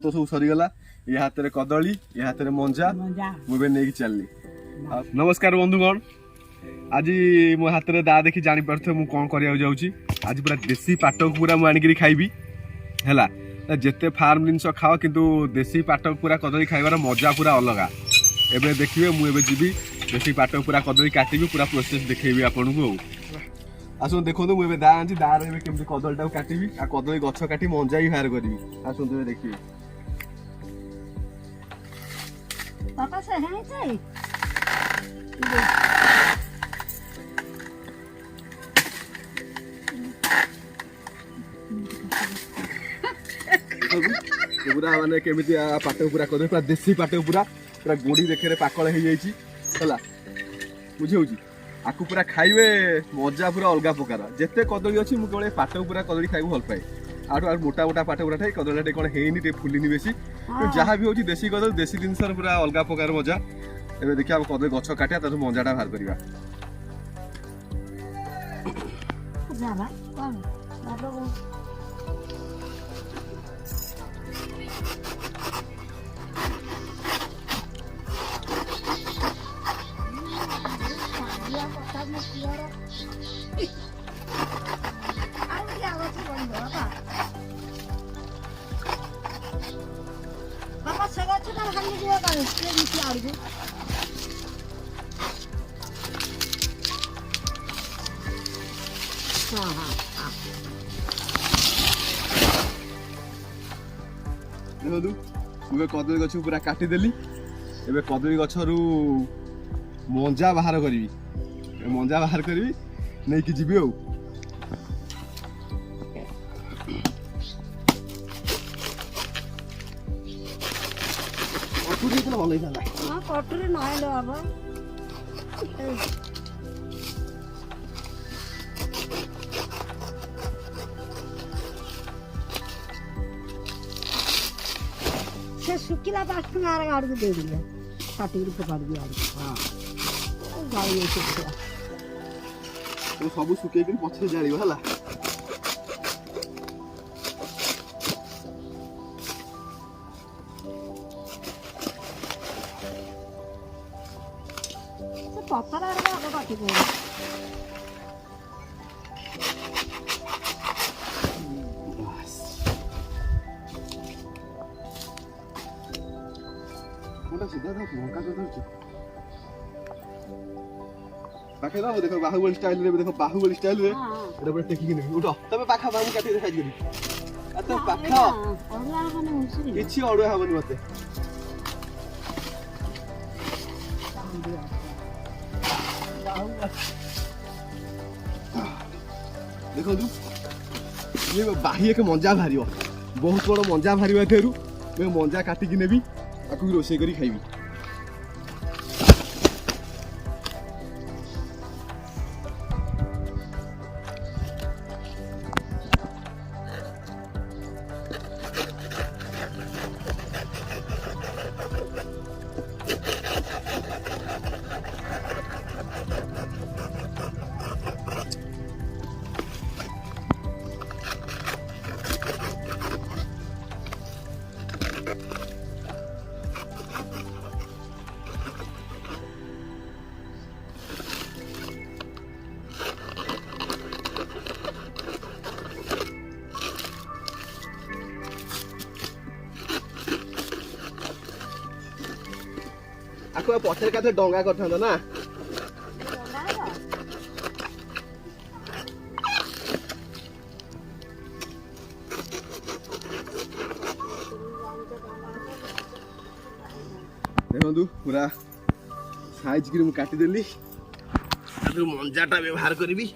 तो सब सरीगला ये हाथ में कदली ये हाथ में मंजा मुझे नहीं चलनी। नमस्कार बंधुगण, आज मो हाथ में दा देखी जानी पार्थे मु कौन करिया जाउची। आज पूरा देसी पाटक पूरा मु आनिकरी खाइबी हैला। जेते फार्म जिनस खाओ किंतु देसी पाटक पूरा कदली खाइबार मजा पूरा अलगा। एबे देखिबे मु एबे जीबी देसी पाटक पूरा कदली काटिबी पूरा प्रोसेस देखैबी आपनकु। आसुन देखो मु एबे दा आंची दार एबे केमति कदलीटा काटिबी आ कदली गछ काटी मंजा ही बाहर करबी। आसुन तुमे देखिबी पापा से है से पूरा माने केमिति पाटक पूरा कदली पूरा देसी पाटक पूरा पूरा गोड़ी देखे पाकल हो जाइए है बुझे आकु पूरा खाइबे मजा पूरा अलग प्रकार। जिते कदली अच्छी मुझे पाटक पूरा कदली खाइबू भल पाए। आठ मोटा मोटा पाट पूरा थे कदली कौन है फुलनी बेसी जहाँ भी हूँ देसी कदली देसी जिन पूरा अलग प्रकार मजा। एबे देखिए कदली गछ काटिया तर मजाटा बाहर करवा। देखु मुझे कदली गछ पूरा काटिदेली। एबे कदली गछरू मंजा बाहर करी मंजा बाहर करी नहीं कि जीवी आउ कटुरी तो भल होता। हां कटुरी नहले बाबा से सुकिला पास गार गाड़ के दे दिया काटी के पकड़ दिया। हां गाड़ी से तो सब सुके के पछे जालिबो हला। से पत्थर आरे आगो काटी दे बस मोटा सीधा था मोका तो दर्ज पाखे ना देखो बाहुबली स्टाइल रे देखो बाहुबली स्टाइल रे एटा बड़े टेकी के उठो तबे पाखा बामु काटी देखाइ दिबी आ तो पाखा अडुआ हने हुसरी किछि अडुआ हबनी मते देखो तू ये बाहिए के मंजा भारियो बहुत बड़ मंजा भारियो एथेरु मैं मंजा काटी कि नेबी आकु रोसे करी खाइबी। आको पछे का डंगा करथांदा ना देखु पूरा साइज कि काटी देली मंजाटा व्यवहार करी।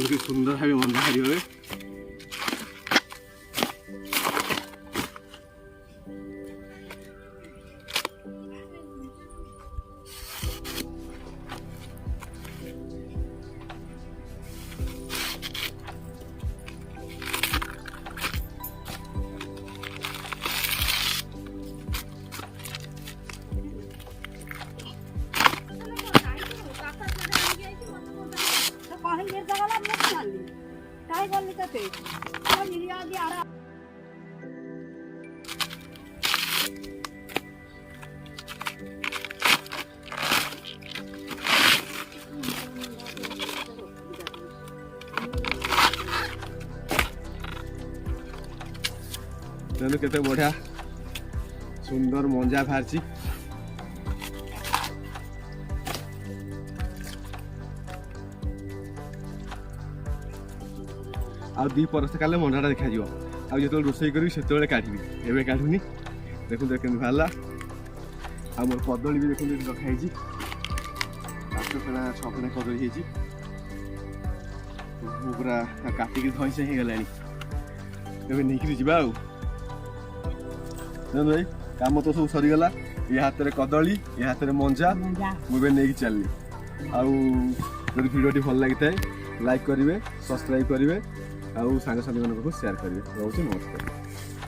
कि सुंदर भाव मंजा हारिबे ତେଣୁ କେତେ ବଢ଼ିଆ ସୁନ୍ଦର ମଞ୍ଜା ବାହାରିଛି। ଆଉ ଦି ପରସ୍ତ କାଲେ ମଞ୍ଜାଟା ଦେଖାଯିବ। ଆଉ ଯେତେବେଳେ ରୋଷେଇ କରିବି ସେତେବେଳେ କାଢ଼ିବି, ଏବେ କାଢ଼ୁନି। ଦେଖନ୍ତୁ କେମିତି ବାହାରିଲା। ଆଉ ମୋର କଦଳୀ ବି ଦେଖନ୍ତୁ ଏଠି ରଖାହେଇଛି, 5 ଫେଣା 6 ଫେଣା କଦଳୀ ହେଇଛି। ମୁଁ ପୁରା କାଟିକି ଧଇଁସଇଁ ହେଇଗଲାଣି, ଏବେ ନେଇକିରି ଯିବା। ଆଉ ଦେଖନ୍ତୁ ଭାଇ କାମ ତ ସବୁ ସରିଗଲା। ଏ ହାତରେ କଦଳୀ, ଏ ହାତରେ ମଞ୍ଜା, ମୁଁ ଏବେ ନେଇକି ଚାଲିଲି। ଆଉ ଯଦି ଭିଡ଼ିଓଟି ଭଲ ଲାଗିଥାଏ ଲାଇକ୍ କରିବେ, ସବସ୍କ୍ରାଇବ୍ କରିବେ, ଆଉ ସାଙ୍ଗସାଥିମାନଙ୍କ ପାଖକୁ ସେୟାର କରିବେ। ରହୁଛି, ନମସ୍କାର।